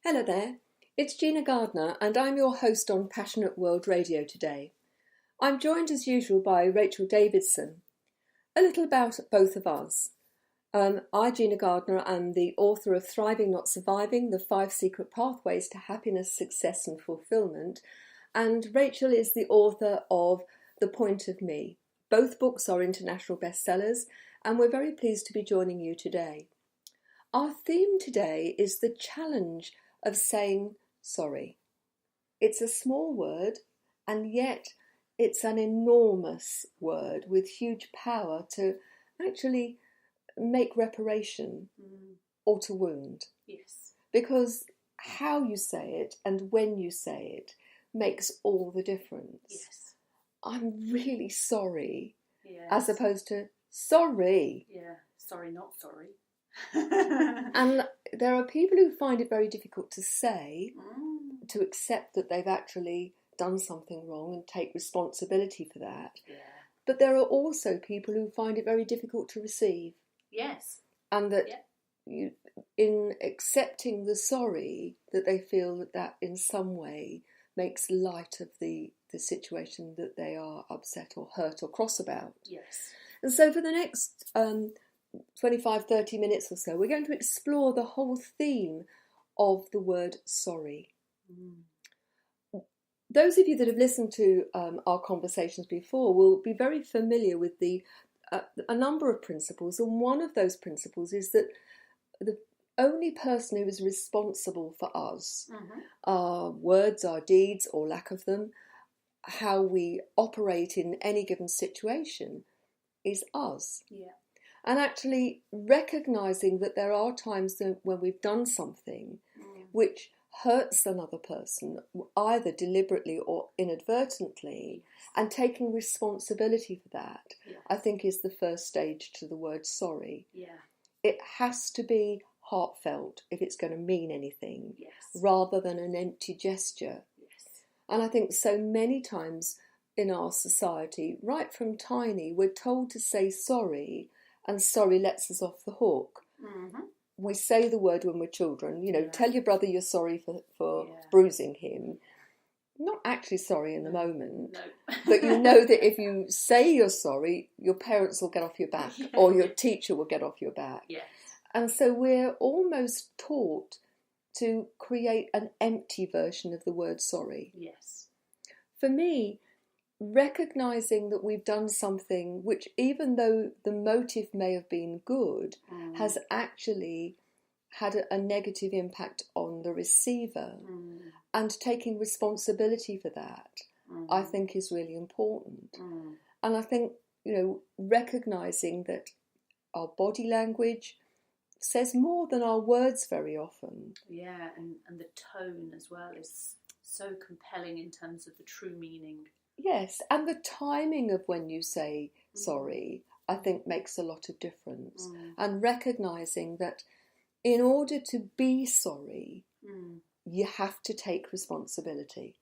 Hello there, it's Gina Gardiner and I'm your host on Passionate World Radio today. I'm joined as usual by Rachel Davidson. A little about both of us. I, Gina Gardiner, am the author of Thriving Not Surviving, The 5 Secret Pathways to Happiness, Success and Fulfillment, and Rachel is the author of The Point of Me. Both books are international bestsellers and we're very pleased to be joining you today. Our theme today is the challenge of saying sorry. It's a small word and yet it's an enormous word with huge power to actually make reparation or to wound. Yes. Because how you say it and when you say it makes all the difference. Yes. I'm really sorry, Yes. as opposed to sorry. Yeah, sorry, not sorry. And there are people who find it very difficult to say, to accept that they've actually done something wrong and take responsibility for that. Yeah. But there are also people who find it very difficult to receive. Yes. And that in accepting the sorry, that they feel that in some way makes light of the situation that they are upset or hurt or cross about. Yes. And so for the next 25-30 minutes or so, we're going to explore the whole theme of the word sorry. Those of you that have listened to our conversations before will be very familiar with a number of principles, and one of those principles is that the only person who is responsible for us, our words, our deeds or lack of them, how we operate in any given situation, is us. Yeah. And actually recognising that there are times when we've done something which hurts another person, either deliberately or inadvertently, and taking responsibility for that, I think is the first stage to the word sorry. Yeah. It has to be heartfelt if it's going to mean anything, Yes. rather than an empty gesture. Yes. And I think so many times in our society, right from tiny, we're told to say sorry, and sorry lets us off the hook. We say the word when we're children, tell your brother you're sorry for bruising him. Not actually sorry in the moment, but you know that if you say you're sorry, your parents will get off your back or your teacher will get off your back. Yes. And so we're almost taught to create an empty version of the word sorry. Yes. For me, recognising that we've done something which, even though the motive may have been good, has actually had a negative impact on the receiver, and taking responsibility for that, I think is really important. And I think, recognising that our body language says more than our words very often. Yeah, and the tone as well is so compelling in terms of the true meaning. Yes, and the timing of when you say sorry, I think makes a lot of difference. And recognising that in order to be sorry, you have to take responsibility.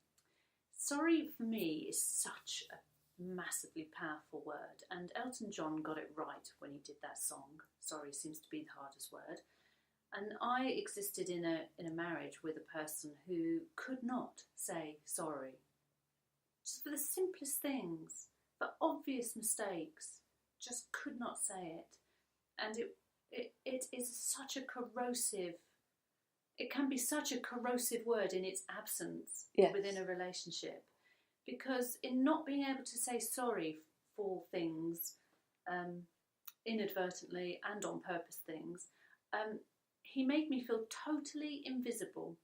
Sorry for me is such a massively powerful word, and Elton John got it right when he did that song. Sorry seems to be the hardest word. And I existed in a marriage with a person who could not say sorry. Just for the simplest things, for obvious mistakes, just could not say it. And it is such a corrosive, it can be such a corrosive word in its absence within a relationship. Because in not being able to say sorry for things, inadvertently and on purpose things, he made me feel totally invisible.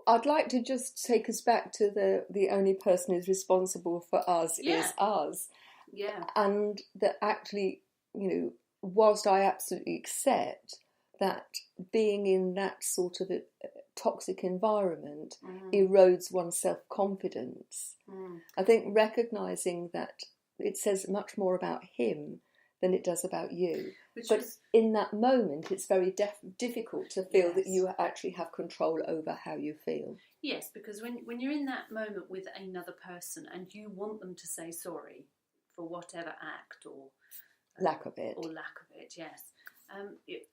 I'd like to just take us back to the only person who's responsible for us is us. Yeah. And that actually, whilst I absolutely accept that being in that sort of a toxic environment erodes one's self-confidence, I think recognising that it says much more about him than it does about you. In that moment, it's very difficult to feel that you actually have control over how you feel. Yes, because when you're in that moment with another person and you want them to say sorry for whatever act or lack of it, yes,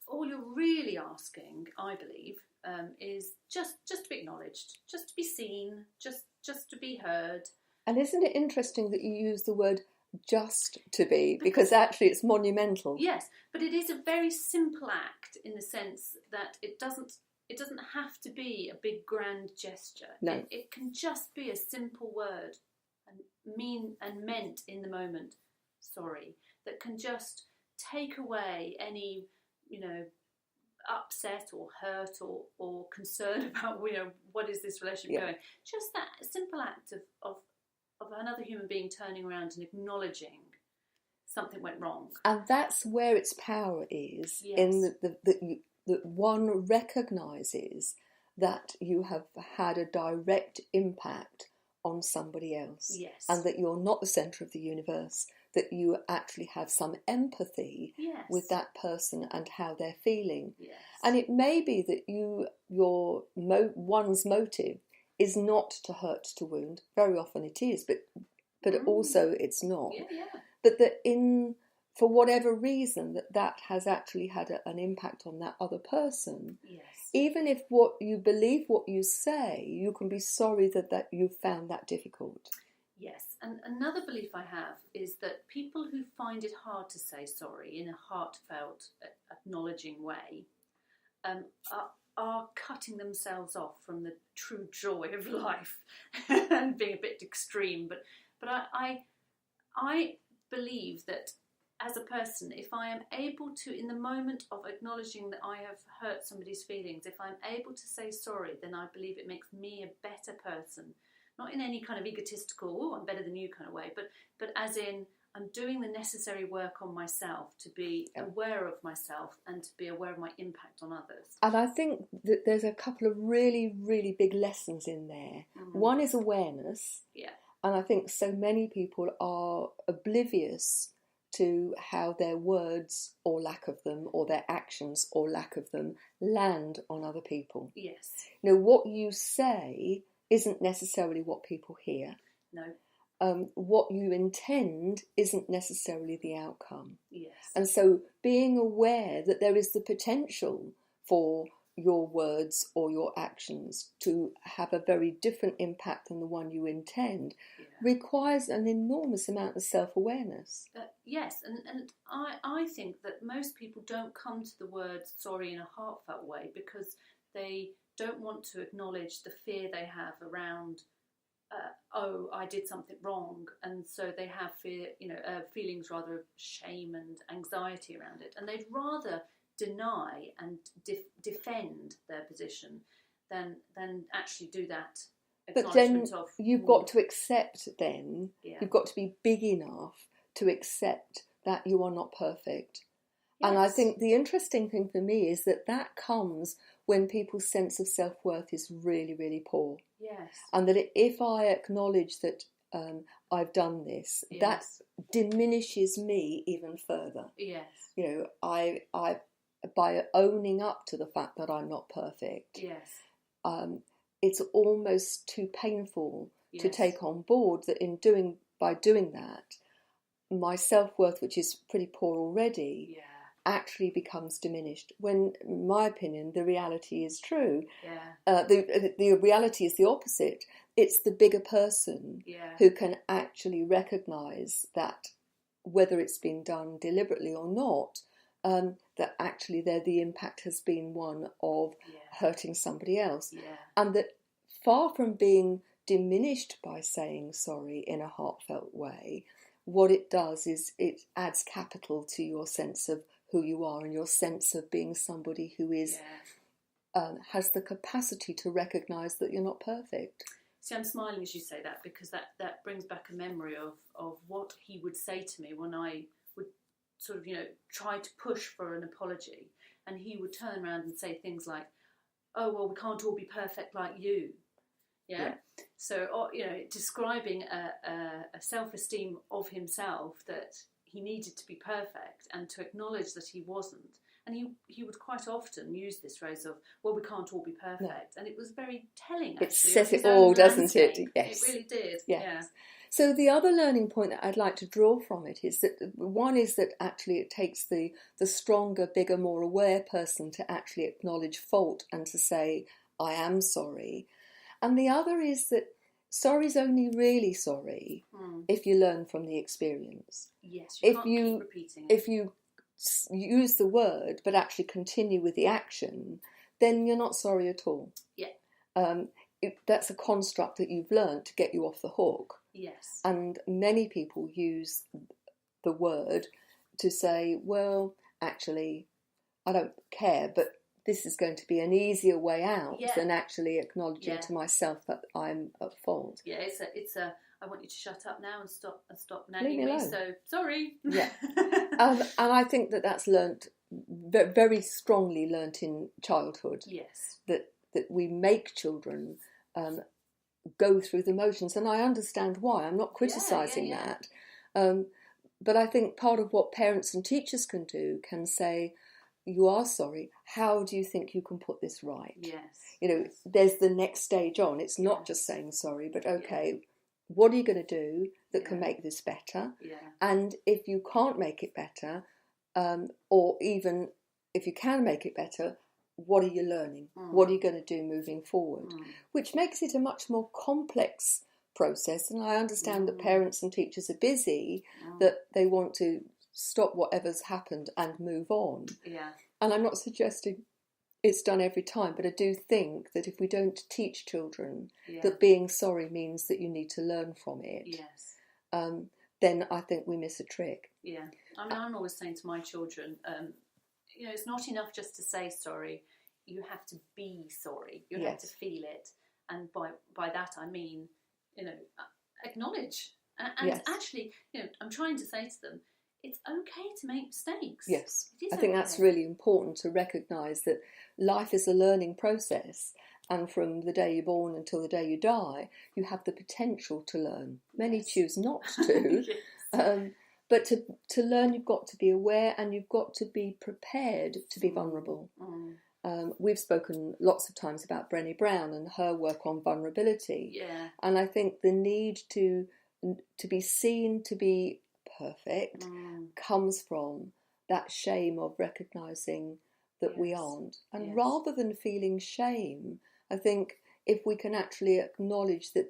All you're really asking, I believe, is just to be acknowledged, just to be seen, just to be heard. And isn't it interesting that you use the word just to be, because actually it's monumental. Yes, but it is a very simple act in the sense that it doesn't have to be a big grand gesture. No. It can just be a simple word and meant in the moment, sorry, that can just take away any, upset or hurt or concern about, what is this relationship going. Just that simple act of another human being turning around and acknowledging something went wrong. And that's where its power is, in that one recognises that you have had a direct impact on somebody else. Yes. And that you're not the centre of the universe, that you actually have some empathy with that person and how they're feeling. Yes. And it may be that one's motive is not to hurt, to wound. Very often it is, but also it's not. Yeah. But that for whatever reason, that has actually had an impact on that other person. Yes. Even if what you believe, what you say, you can be sorry that you found that difficult. Yes, and another belief I have is that people who find it hard to say sorry in a heartfelt, acknowledging way are cutting themselves off from the true joy of life and being a bit extreme. But I believe that as a person, if I am able to, in the moment of acknowledging that I have hurt somebody's feelings, if I'm able to say sorry, then I believe it makes me a better person. Not in any kind of egotistical, I'm better than you kind of way, but as in I'm doing the necessary work on myself to be aware of myself and to be aware of my impact on others. And I think that there's a couple of really, really big lessons in there. Mm-hmm. One is awareness. Yeah. And I think so many people are oblivious to how their words or lack of them, or their actions or lack of them, land on other people. Yes. What you say isn't necessarily what people hear. No. What you intend isn't necessarily the outcome. Yes. And so being aware that there is the potential for your words or your actions to have a very different impact than the one you intend requires an enormous amount of self-awareness. Yes, and I think that most people don't come to the word sorry in a heartfelt way because they don't want to acknowledge the fear they have around, I did something wrong, and so they have feelings rather of shame and anxiety around it, and they'd rather deny and defend their position than actually do that. But then you've got to accept you've got to be big enough to accept that you are not perfect. Yes. And I think the interesting thing for me is that comes when people's sense of self-worth is really, really poor. Yes. And that if I acknowledge that I've done this, that diminishes me even further. Yes. I by owning up to the fact that I'm not perfect. Yes. It's almost too painful to take on board that by doing that, my self-worth, which is pretty poor already, actually becomes diminished. When, in my opinion, the reality is true. Yeah. The reality is the opposite. It's the bigger person who can actually recognise that, whether it's been done deliberately or not, that actually the impact has been one of hurting somebody else. Yeah. And that far from being diminished by saying sorry in a heartfelt way, what it does is it adds capital to your sense of who you are and your sense of being somebody who is has the capacity to recognise that you're not perfect. See, I'm smiling as you say that because that brings back a memory of what he would say to me when I would sort of, try to push for an apology, and he would turn around and say things like, "Oh, well, we can't all be perfect like you." Yeah. So, describing a self-esteem of himself that he needed to be perfect and to acknowledge that he wasn't, And he would quite often use this phrase of, well, we can't all be perfect. And it was very telling, actually. It says it all, doesn't it? Yes. It really did. Yes. Yeah. So the other learning point that I'd like to draw from it is that one is that actually it takes the stronger, bigger, more aware person to actually acknowledge fault and to say, I am sorry. And the other is that sorry's only really sorry if you learn from the experience. Yes, you can't keep repeating it. If you use the word but actually continue with the action, then you're not sorry at all. Yeah. That's a construct that you've learned to get you off the hook. Yes. And many people use the word to say, well, actually, I don't care, but this is going to be an easier way out than actually acknowledging to myself that I'm at fault. Yeah, it's a I want you to shut up now and stop Leave nagging me me. alone. So sorry. Yeah, and I think that's learnt very strongly learnt in childhood. Yes. That we make children go through the motions, and I understand why. I'm not criticising that, but I think part of what parents and teachers can do can say, you are sorry, how do you think you can put this right? Yes. There's the next stage on. It's not just saying sorry, but okay, what are you going to do that can make this better? And if you can't make it better, or even if you can make it better, what are you learning? What are you going to do moving forward? Which makes it a much more complex process. And I understand that parents and teachers are busy, that they want to stop whatever's happened and move on. Yeah. And I'm not suggesting it's done every time, but I do think that if we don't teach children that being sorry means that you need to learn from it, then I think we miss a trick. Yeah. I mean, I'm always saying to my children, it's not enough just to say sorry. You have to be sorry. You have to feel it. And by that I mean, acknowledge. And actually, I'm trying to say to them, it's okay to make mistakes. Yes, I think that's really important, to recognise that life is a learning process, and from the day you're born until the day you die, you have the potential to learn. Many choose not to, but to learn you've got to be aware, and you've got to be prepared to be vulnerable. We've spoken lots of times about Brené Brown and her work on vulnerability, and I think the need to be seen to be perfect comes from that shame of recognising that we aren't. And rather than feeling shame, I think if we can actually acknowledge that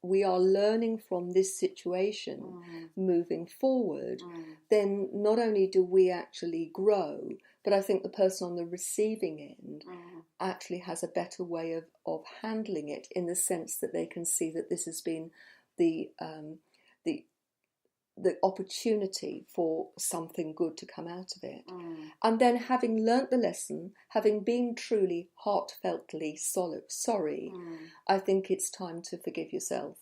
we are learning from this situation moving forward, then not only do we actually grow, but I think the person on the receiving end actually has a better way of handling it, in the sense that they can see that this has been the opportunity for something good to come out of it. And then, having learnt the lesson, having been truly heartfeltly sorry, I think it's time to forgive yourself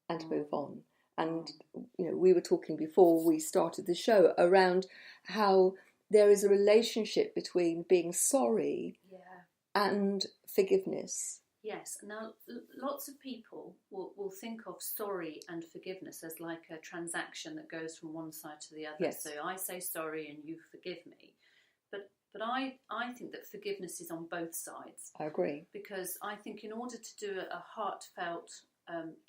and move on. And we were talking before we started the show around how there is a relationship between being sorry and forgiveness. Yes. Now, lots of people will think of sorry and forgiveness as like a transaction that goes from one side to the other. Yes. So I say sorry and you forgive me. But I think that forgiveness is on both sides. I agree. Because I think in order to do a heartfelt,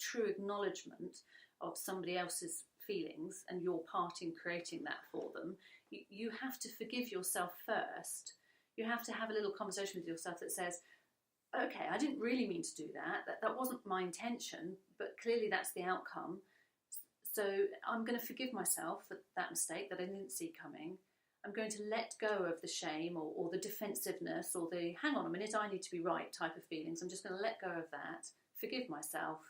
true acknowledgement of somebody else's feelings and your part in creating that for them, you have to forgive yourself first. You have to have a little conversation with yourself that says, okay, I didn't really mean to do that. That wasn't my intention, but clearly that's the outcome. So I'm going to forgive myself for that mistake that I didn't see coming. I'm going to let go of the shame or the defensiveness or the hang on a minute, I need to be right type of feelings. I'm just going to let go of that, forgive myself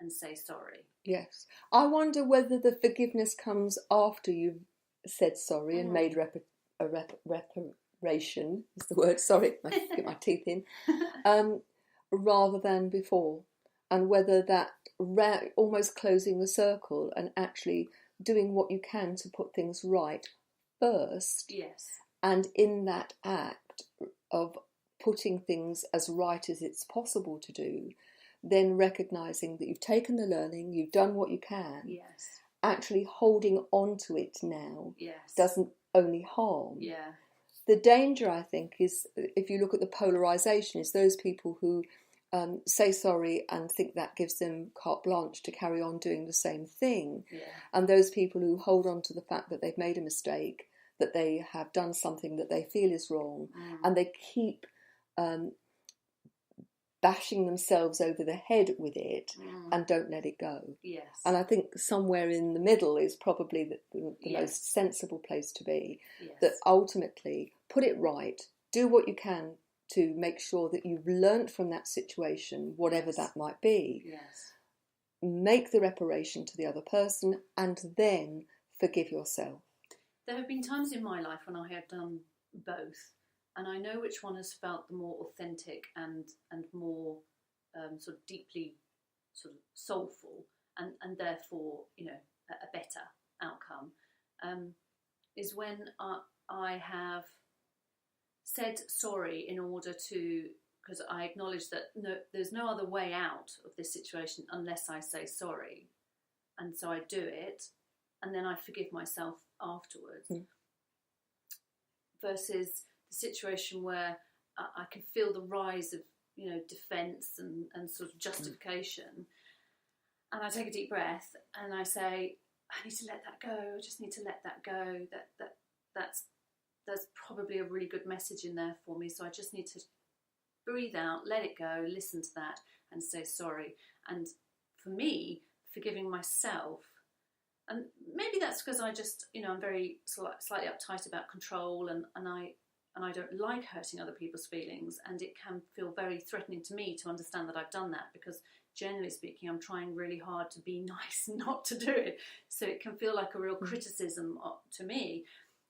and say sorry. Yes. I wonder whether the forgiveness comes after you've said sorry and made reparation, is the word, sorry, I get my teeth in, rather than before, and whether that almost closing the circle and actually doing what you can to put things right first, and in that act of putting things as right as it's possible to do, then recognising that you've taken the learning, you've done what you can, actually holding on to it now doesn't only harm. the danger, I think, is if you look at the polarisation, is those people who say sorry and think that gives them carte blanche to carry on doing the same thing. Yeah. And those people who hold on to the fact that they've made a mistake, that they have done something that they feel is wrong, and they keep bashing themselves over the head with it and don't let it go. Yes. And I think somewhere in the middle is probably the Yes. most sensible place to be. Yes. That ultimately put it right, do what you can to make sure that you've learnt from that situation, whatever Yes. that might be. Yes. Make the reparation to the other person and then forgive yourself. There have been times in my life when I have done both, and I know which one has felt the more authentic and more sort of deeply sort of soulful, and therefore, you know, a better outcome, is when I have said sorry in order to, because I acknowledge that there's no other way out of this situation unless I say sorry, and so I do it, and then I forgive myself afterwards. Versus the situation where I can feel the rise of, you know, defence and sort of justification, and I take a deep breath and I say, I need to let that go. I just need to let that go. That's probably a really good message in there for me. So I just need to breathe out, let it go, listen to that, and say sorry. And for me, forgiving myself. And maybe that's because I just, you know, I'm very slightly uptight about control, and I don't like hurting other people's feelings, and it can feel very threatening to me to understand that I've done that, because generally speaking, I'm trying really hard to be nice and not to do it. So it can feel like a real criticism to me.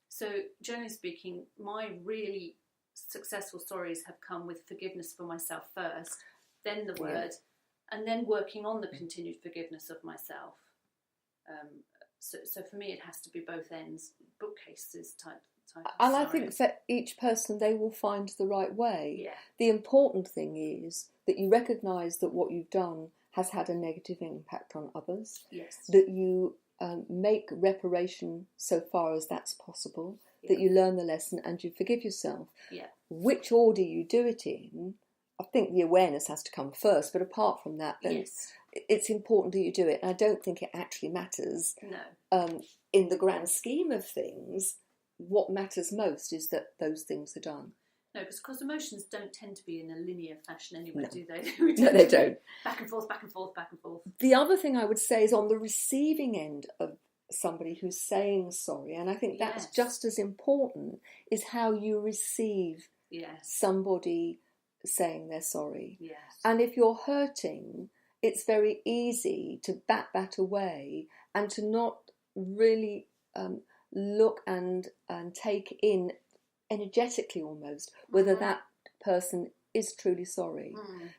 So generally speaking, my really successful stories have come with forgiveness for myself first, then the word, and then working on the continued forgiveness of myself. So for me, it has to be both ends, bookcases type. And I think for each person, they will find the right way. Yeah. The important thing is that you recognise that what you've done has had a negative impact on others. Yes. That you make reparation so far as that's possible. That you learn the lesson and you forgive yourself. Yeah. Which order you do it in, I think the awareness has to come first. But apart from that, then it's important that you do it. And I don't think it actually matters. No. In the grand scheme of things, what matters most is that those things are done. No, because emotions don't tend to be in a linear fashion anyway, No. do they? No, they don't. Back and forth, back and forth, back and forth. The other thing I would say is on the receiving end of somebody who's saying sorry, and I think that's just as important, is how you receive somebody saying they're sorry. Yes. And if you're hurting, it's very easy to bat that away and to not really look and take in energetically almost whether that person is truly sorry.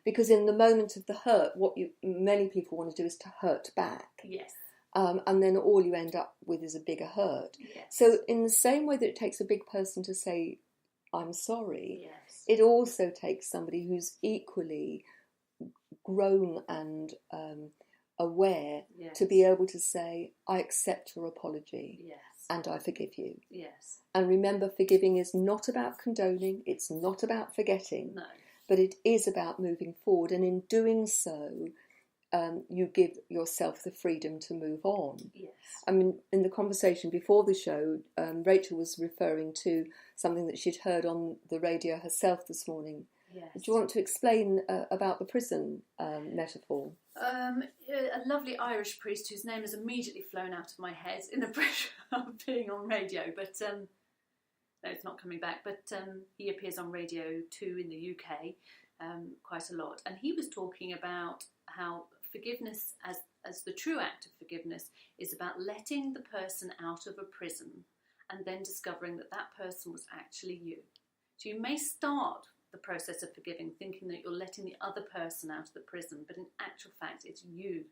Because in the moment of the hurt, what many people want to do is to hurt back. Yes. And then all you end up with is a bigger hurt. Yes. So in the same way that it takes a big person to say, I'm sorry, yes. it also takes somebody who's equally grown and aware to be able to say, I accept your apology and I forgive you. Yes. And remember, forgiving is not about condoning, it's not about forgetting, but it is about moving forward. And in doing so, you give yourself the freedom to move on. Yes. I mean, in the conversation before the show, Rachel was referring to something that she'd heard on the radio herself this morning. Yes. Do you want to explain about the prison metaphor? A lovely Irish priest whose name has immediately flown out of my head in the pressure of being on radio, but no, it's not coming back. But he appears on Radio 2 in the UK quite a lot, and he was talking about how forgiveness, as the true act of forgiveness, is about letting the person out of a prison and then discovering that that person was actually you. So you may start the process of forgiving thinking that you're letting the other person out of the prison, but in actual fact it's you.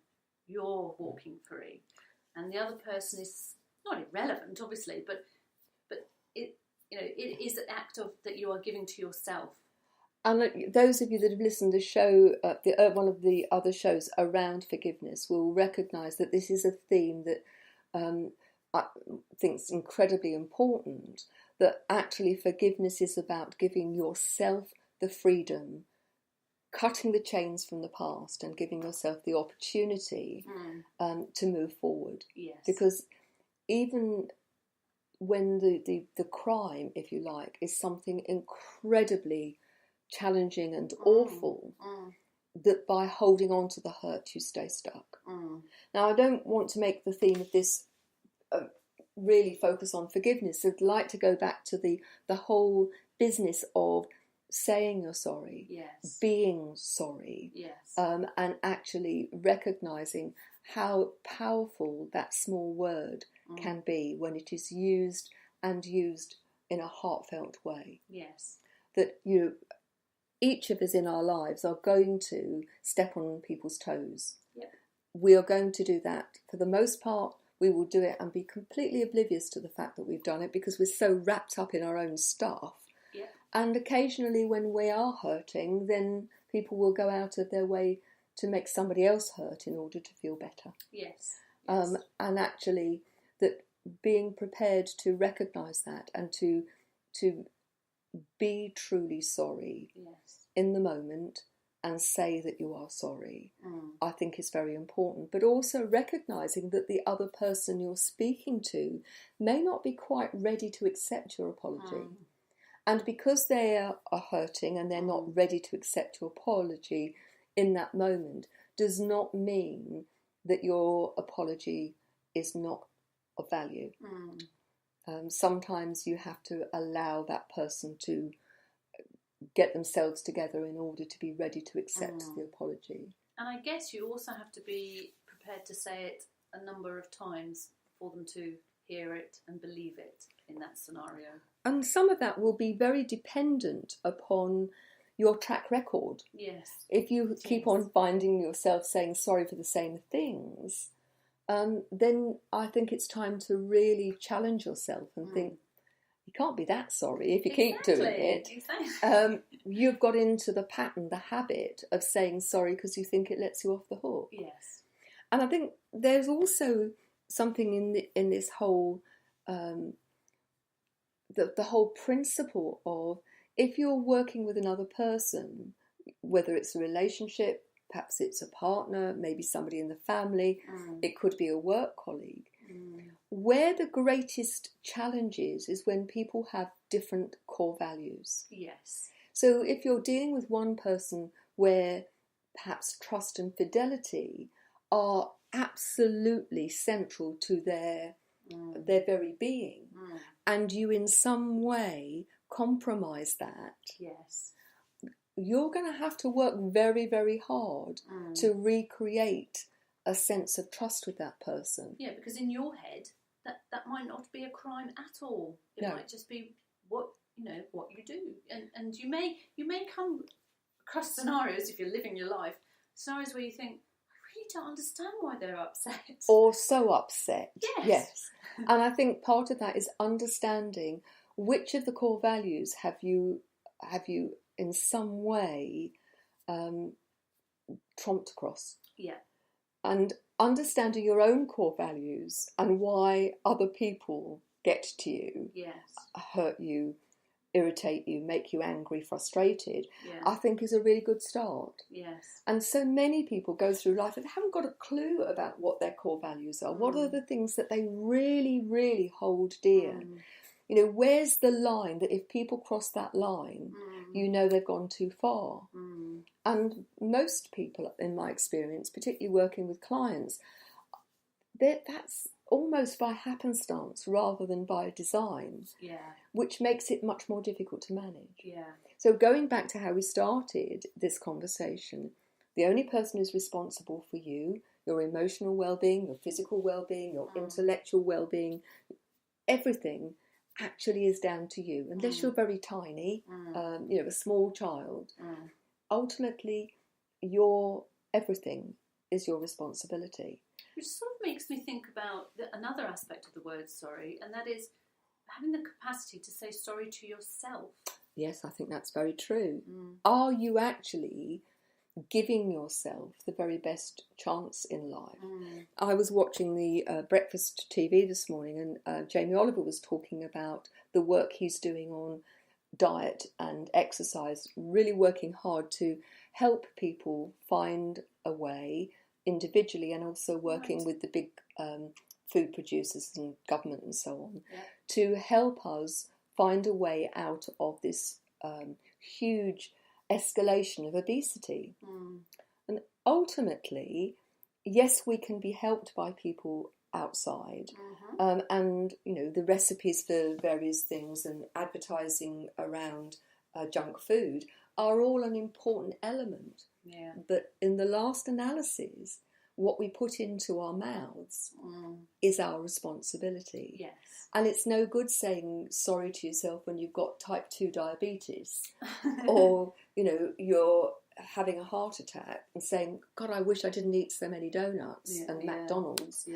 You're walking free, and the other person is not irrelevant, obviously, but it, you know, it is an act of that you are giving to yourself. And those of you that have listened to the show, one of the other shows around forgiveness, will recognise that this is a theme that I think is incredibly important. that actually forgiveness is about giving yourself the freedom, cutting the chains from the past and giving yourself the opportunity to move forward. Yes. Because even when the crime, if you like, is something incredibly challenging and awful, that by holding on to the hurt you stay stuck. Now, I don't want to make the theme of this really focus on forgiveness. I'd like to go back to the whole business of saying you're sorry, yes, being sorry, yes, and actually recognising how powerful that small word can be when it is used in a heartfelt way. Yes. That each of us in our lives are going to step on people's toes. Yep. We are going to do that. For the most part, we will do it and be completely oblivious to the fact that we've done it because we're so wrapped up in our own stuff. Yep. And occasionally when we are hurting, then people will go out of their way to make somebody else hurt in order to feel better. Yes. Yes. And actually that being prepared to recognise that and to be truly sorry in the moment and say that you are sorry, I think is very important. But also recognising that the other person you're speaking to may not be quite ready to accept your apology. And because they are hurting and they're not ready to accept your apology in that moment, does not mean that your apology is not of value. Sometimes you have to allow that person to get themselves together in order to be ready to accept the apology. And I guess you also have to be prepared to say it a number of times for them to hear it and believe it in that scenario. And some of that will be very dependent upon your track record. Yes. If you keep on finding yourself saying sorry for the same things, then I think it's time to really challenge yourself and think, you can't be that sorry if you keep doing it. Exactly. You've got into the pattern, the habit of saying sorry because you think it lets you off the hook. Yes. And I think there's also something in this whole the whole principle of, if you're working with another person, whether it's a relationship, perhaps it's a partner, maybe somebody in the family, it could be a work colleague. Where the greatest challenge is when people have different core values. Yes. So if you're dealing with one person where perhaps trust and fidelity are absolutely central to their very being, and you in some way compromise that, yes, you're going to have to work very, very hard to recreate a sense of trust with that person. Yeah, because in your head, that might not be a crime at all. It might just be what you do, and you may come across scenarios, if you're living your life, scenarios where you think, I really don't understand why they're upset, or so upset. Yes. And I think part of that is understanding which of the core values have you in some way tromped across. Yeah. And understanding your own core values and why other people get to you, yes, hurt you, irritate you, make you angry, frustrated, I think is a really good start. Yes. And so many people go through life and haven't got a clue about what their core values are. What are the things that they really, really hold dear? Where's the line that if people cross that line, they've gone too far? And most people, in my experience, particularly working with clients, that's almost by happenstance rather than by design, which makes it much more difficult to manage. So going back to how we started this conversation, the only person who's responsible for you, your emotional well-being, your physical well-being, your intellectual well-being, everything actually is down to you. Unless you're very tiny, a small child, ultimately your everything is your responsibility. Which sort of makes me think about another aspect of the word sorry, and that is having the capacity to say sorry to yourself. Yes, I think that's very true. Are you actually giving yourself the very best chance in life. I was watching the breakfast TV this morning, and Jamie Oliver was talking about the work he's doing on diet and exercise, really working hard to help people find a way individually, and also working with the big food producers and government and so on, to help us find a way out of this huge escalation of obesity. And ultimately, yes, we can be helped by people outside, and the recipes for various things and advertising around junk food are all an important element. But in the last analysis, what we put into our mouths is our responsibility. And it's no good saying sorry to yourself when you've got type 2 diabetes or you're having a heart attack and saying, God, I wish I didn't eat so many donuts and McDonald's.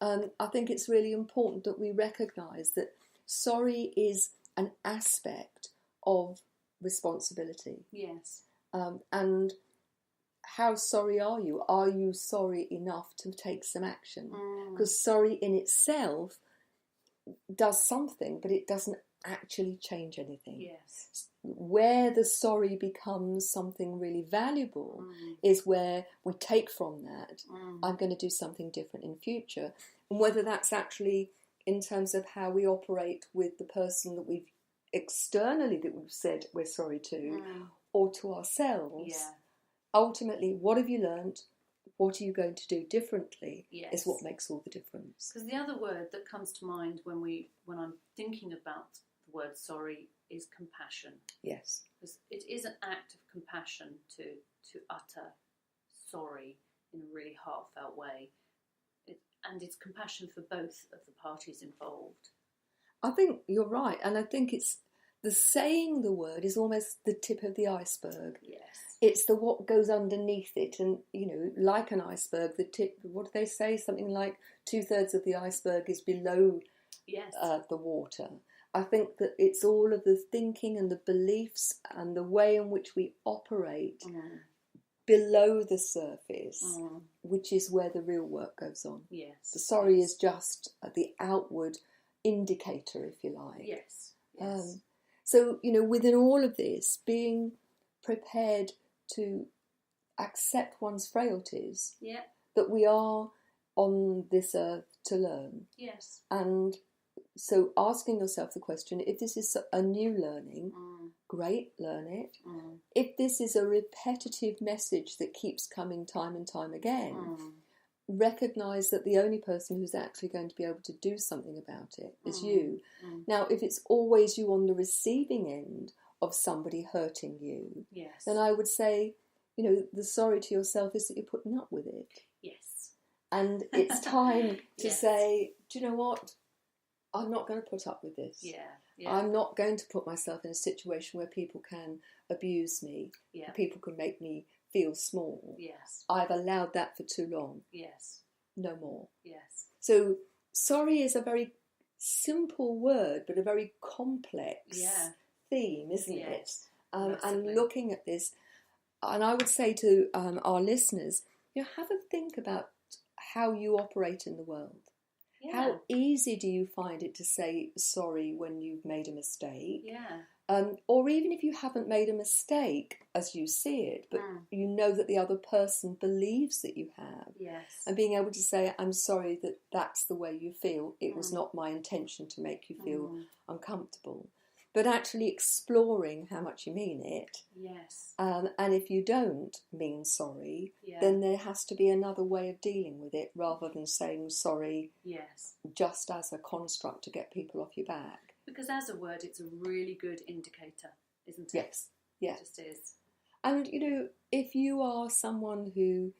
I think it's really important that we recognise that sorry is an aspect of responsibility. And how sorry are you? Are you sorry enough to take some action? Because sorry in itself does something, but it doesn't actually change anything. Where the sorry becomes something really valuable is where we take from that, I'm going to do something different in future. And whether that's actually in terms of how we operate with the person that we've externally that we've said we're sorry to, or to ourselves. Ultimately, what have you learnt? What are you going to do differently is what makes all the difference. Because the other word that comes to mind when I'm thinking about the word sorry is compassion. Yes. Because it is an act of compassion to utter sorry in a really heartfelt way. And it's compassion for both of the parties involved. I think you're right. And I think it's the saying the word is almost the tip of the iceberg. It's the what goes underneath it. And, like an iceberg, the tip, what do they say? Something like 2/3 of the iceberg is below the water. I think that it's all of the thinking and the beliefs and the way in which we operate below the surface, which is where the real work goes on. The sorry is just the outward indicator, if you like. So, within all of this, being prepared to accept one's frailties, that we are on this earth to learn. And so asking yourself the question, if this is a new learning, great, learn it. If this is a repetitive message that keeps coming time and time again, recognise that the only person who's actually going to be able to do something about it is you. Now, if it's always you on the receiving end of somebody hurting you, then I would say, the sorry to yourself is that you're putting up with it. And it's time to say, do you know what? I'm not going to put up with this. I'm not going to put myself in a situation where people can abuse me, people can make me feel small. I've allowed that for too long. No more. So sorry is a very simple word, but a very complex theme, isn't it? And looking at this, and I would say to our listeners, have a think about how you operate in the world. How easy do you find it to say sorry when you've made a mistake? Or even if you haven't made a mistake as you see it, but you know that the other person believes that you have. And being able to say, I'm sorry that that's the way you feel. It was not my intention to make you feel uncomfortable. But actually exploring how much you mean it. And if you don't mean sorry, then there has to be another way of dealing with it rather than saying sorry just as a construct to get people off your back. Because as a word, it's a really good indicator, isn't it? It just is. And, if you are someone who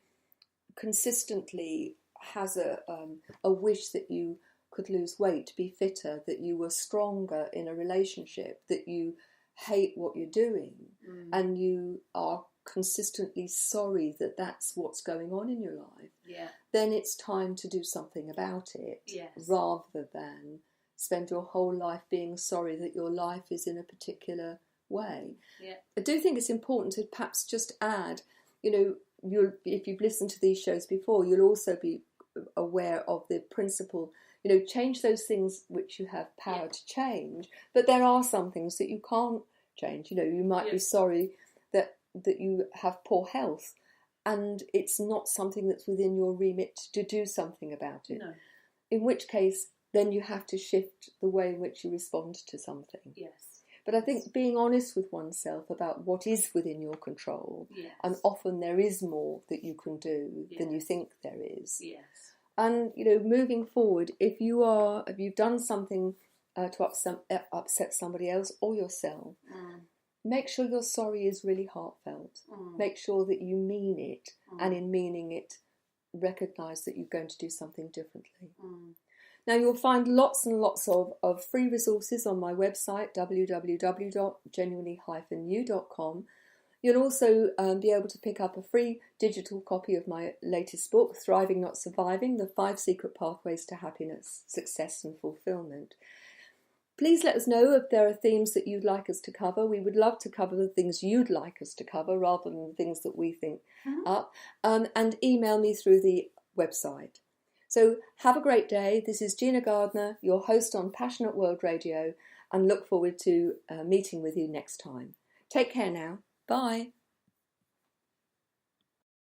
consistently has a wish that you could lose weight, be fitter, that you were stronger in a relationship, that you hate what you're doing, and you are consistently sorry that that's what's going on in your life, then it's time to do something about it, rather than spend your whole life being sorry that your life is in a particular way. I do think it's important to perhaps just add if you've listened to these shows before, you'll also be aware of the principle, change those things which you have power to change, but there are some things that you can't change. You might be sorry that you have poor health, and it's not something that's within your remit to do something about it. No. In which case, then you have to shift the way in which you respond to something. Yes. But I think being honest with oneself about what is within your control, and often there is more that you can do than you think there is. Yes. And moving forward, if you've done something to upset somebody else or yourself, make sure your sorry is really heartfelt. Make sure that you mean it, and in meaning it, recognise that you're going to do something differently. Now, you'll find lots and lots of free resources on my website, www.genuinely-you.com. You'll also be able to pick up a free digital copy of my latest book, Thriving Not Surviving, The 5 Secret Pathways to Happiness, Success and Fulfillment. Please let us know if there are themes that you'd like us to cover. We would love to cover the things you'd like us to cover rather than the things that we think up. And email me through the website. So have a great day. This is Gina Gardiner, your host on Passionate World Radio, and look forward to meeting with you next time. Take care now. Bye.